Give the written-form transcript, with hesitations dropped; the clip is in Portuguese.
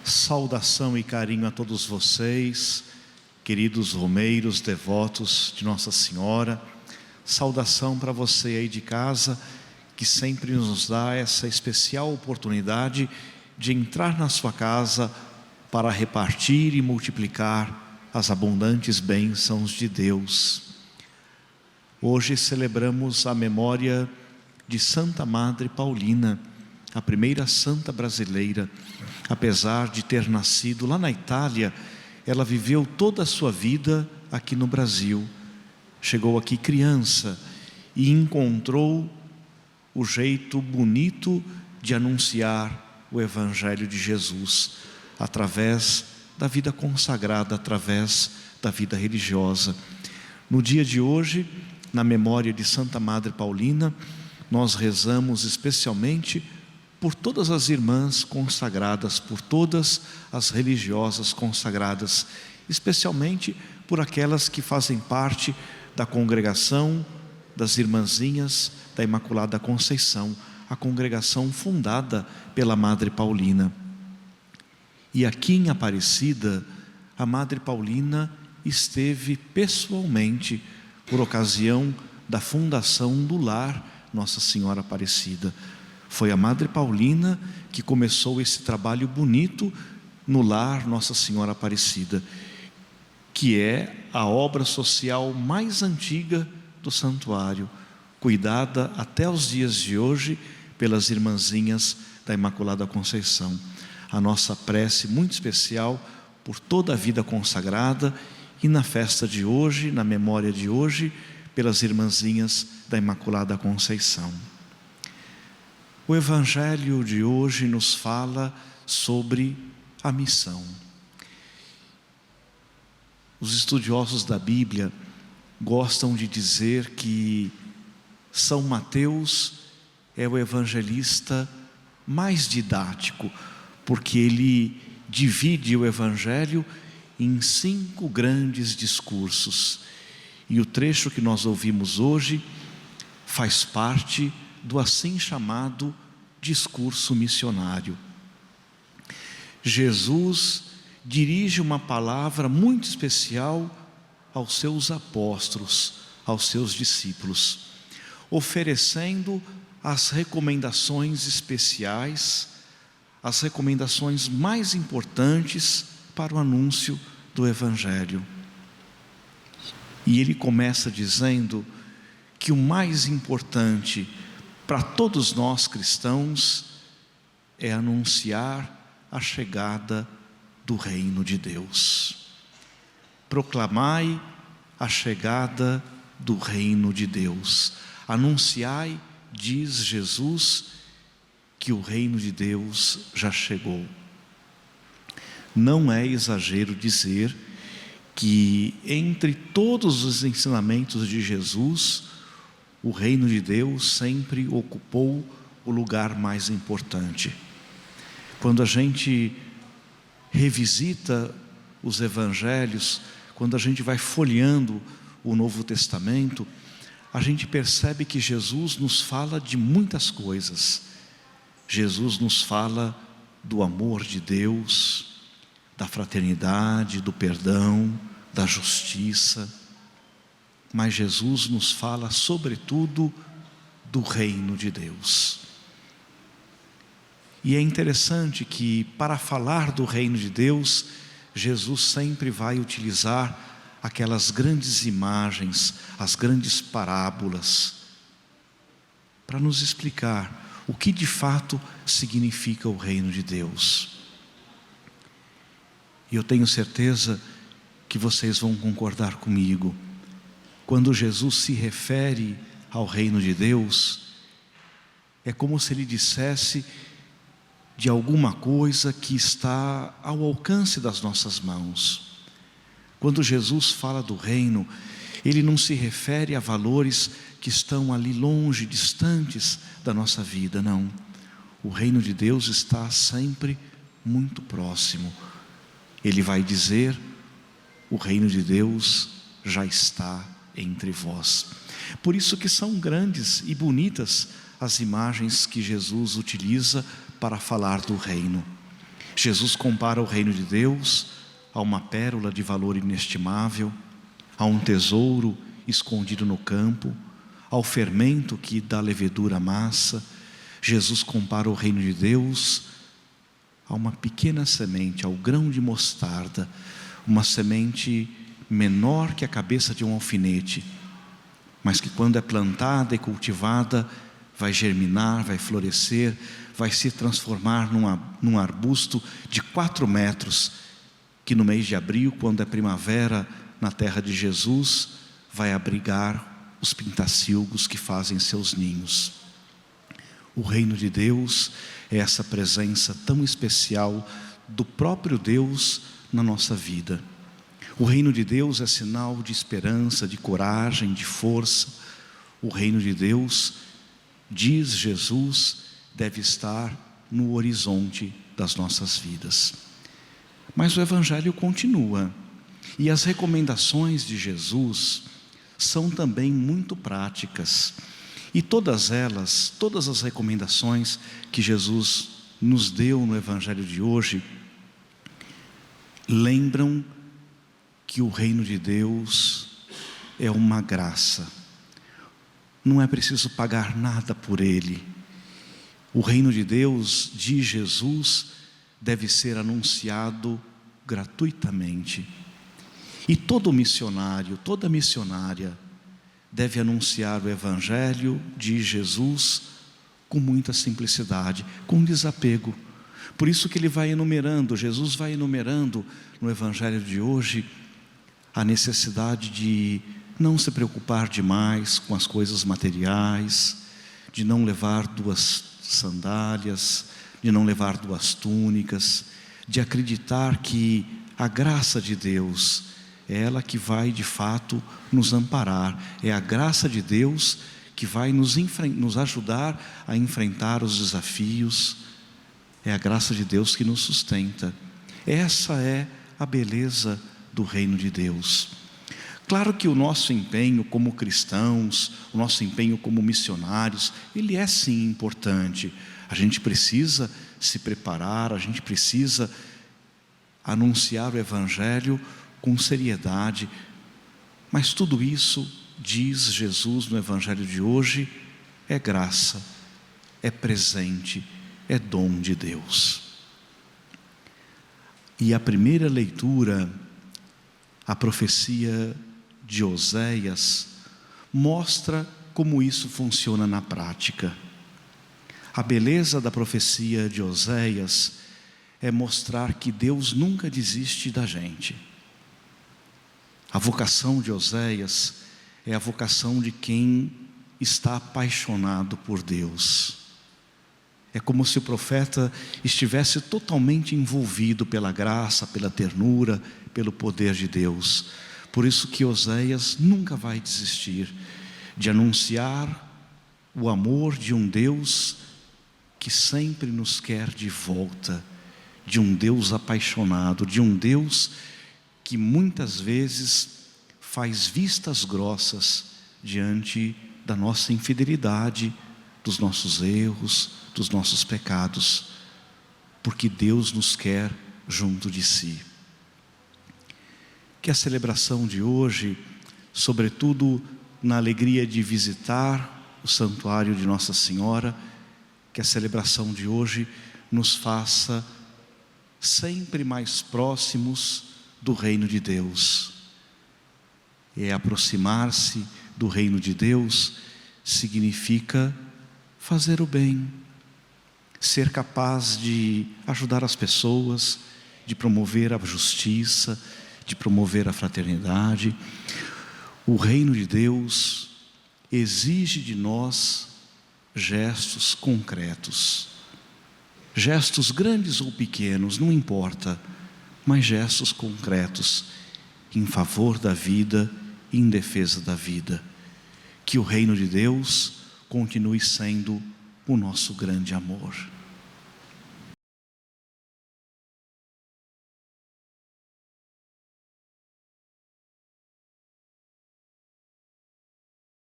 Saudação e carinho a todos vocês, queridos romeiros, devotos de Nossa Senhora. Saudação para você aí de casa, que sempre nos dá essa especial oportunidade de entrar na sua casa para repartir e multiplicar as abundantes bênçãos de Deus. Hoje celebramos a memória de Santa Madre Paulina, a primeira santa brasileira. Apesar de ter nascido lá na Itália, ela viveu toda a sua vida aqui no Brasil. Chegou aqui criança e encontrou o jeito bonito de anunciar o Evangelho de Jesus, através da vida consagrada, através da vida religiosa. No dia de hoje, na memória de Santa Madre Paulina, nós rezamos especialmente por todas as irmãs consagradas, por todas as religiosas consagradas, especialmente por aquelas que fazem parte da congregação das Irmãzinhas da Imaculada Conceição, a congregação fundada pela Madre Paulina. E aqui em Aparecida, a Madre Paulina esteve pessoalmente por ocasião da fundação do Lar Nossa Senhora Aparecida. Foi a Madre Paulina que começou esse trabalho bonito no Lar Nossa Senhora Aparecida, que é a obra social mais antiga do santuário, cuidada até os dias de hoje pelas Irmãzinhas da Imaculada Conceição. A nossa prece muito especial por toda a vida consagrada e na festa de hoje, na memória de hoje, pelas Irmãzinhas da Imaculada Conceição. O Evangelho de hoje nos fala sobre a missão. Os estudiosos da Bíblia gostam de dizer que São Mateus é o evangelista mais didático, porque ele divide o Evangelho em 5 grandes discursos. E o trecho que nós ouvimos hoje faz parte do assim chamado discurso missionário. Jesus dirige uma palavra muito especial aos seus apóstolos, aos seus discípulos, oferecendo as recomendações especiais, as recomendações mais importantes para o anúncio do Evangelho. E ele começa dizendo que o mais importante para todos nós cristãos é anunciar a chegada do reino de Deus. Proclamai a chegada do reino de Deus. Anunciai, diz Jesus, que o reino de Deus já chegou. Não é exagero dizer que entre todos os ensinamentos de Jesus, o reino de Deus sempre ocupou o lugar mais importante. Quando a gente revisita os evangelhos, quando a gente vai folheando o Novo Testamento, a gente percebe que Jesus nos fala de muitas coisas. Jesus nos fala do amor de Deus, da fraternidade, do perdão, da justiça. Mas Jesus nos fala sobretudo do reino de Deus. E é interessante que para falar do reino de Deus, Jesus sempre vai utilizar aquelas grandes imagens, as grandes parábolas, para nos explicar o que de fato significa o reino de Deus. E eu tenho certeza que vocês vão concordar comigo. Quando Jesus se refere ao reino de Deus, é como se ele dissesse de alguma coisa que está ao alcance das nossas mãos. Quando Jesus fala do reino, ele não se refere a valores que estão ali longe, distantes da nossa vida, não. O reino de Deus está sempre muito próximo. Ele vai dizer: o reino de Deus já está entre vós. Por isso que são grandes e bonitas as imagens que Jesus utiliza para falar do reino. Jesus compara o reino de Deus a uma pérola de valor inestimável, a um tesouro escondido no campo, ao fermento que dá levedura à massa. Jesus compara o reino de Deus a uma pequena semente, ao grão de mostarda, uma semente menor que a cabeça de um alfinete, mas que quando é plantada e cultivada, vai germinar, vai florescer, vai se transformar num arbusto de 4 metros, que no mês de abril, quando é primavera na terra de Jesus, vai abrigar os pintacilgos que fazem seus ninhos. O reino de Deus é essa presença tão especial do próprio Deus na nossa vida. O reino de Deus é sinal de esperança, de coragem, de força. O reino de Deus, diz Jesus, deve estar no horizonte das nossas vidas. Mas o Evangelho continua, e as recomendações de Jesus são também muito práticas. E todas as recomendações que Jesus nos deu no Evangelho de hoje, lembram que o reino de Deus é uma graça. Não é preciso pagar nada por ele. O reino de Deus, de Jesus, deve ser anunciado gratuitamente. E todo missionário, toda missionária deve anunciar o Evangelho de Jesus com muita simplicidade, com desapego. Por isso que ele vai enumerando, Jesus vai enumerando no Evangelho de hoje a necessidade de não se preocupar demais com as coisas materiais, de não levar 2 sandálias, de não levar 2 túnicas, de acreditar que a graça de Deus é ela que vai de fato nos amparar, é a graça de Deus que vai nos ajudar a enfrentar os desafios, é a graça de Deus que nos sustenta. Essa é a beleza do reino de Deus. Claro que o nosso empenho como cristãos, o nosso empenho como missionários, ele é sim importante. A gente precisa se preparar, a gente precisa anunciar o Evangelho com seriedade, mas tudo isso, diz Jesus no Evangelho de hoje, é graça, é presente, é dom de Deus. E a primeira leitura, a profecia de Oséias, mostra como isso funciona na prática. A beleza da profecia de Oséias é mostrar que Deus nunca desiste da gente. A vocação de Oséias é a vocação de quem está apaixonado por Deus. É como se o profeta estivesse totalmente envolvido pela graça, pela ternura, pelo poder de Deus. Por isso que Oséias nunca vai desistir de anunciar o amor de um Deus que sempre nos quer de volta, de um Deus apaixonado, de um Deus que muitas vezes faz vistas grossas diante da nossa infidelidade, dos nossos erros, dos nossos pecados, porque Deus nos quer junto de si. Que a celebração de hoje, sobretudo na alegria de visitar o santuário de Nossa Senhora, que a celebração de hoje nos faça sempre mais próximos do reino de Deus. E aproximar-se do reino de Deus significa fazer o bem, ser capaz de ajudar as pessoas, de promover a justiça, de promover a fraternidade. O reino de Deus exige de nós gestos concretos, gestos grandes ou pequenos, não importa, mas gestos concretos em favor da vida e em defesa da vida. Que o reino de Deus continue sendo o nosso grande amor.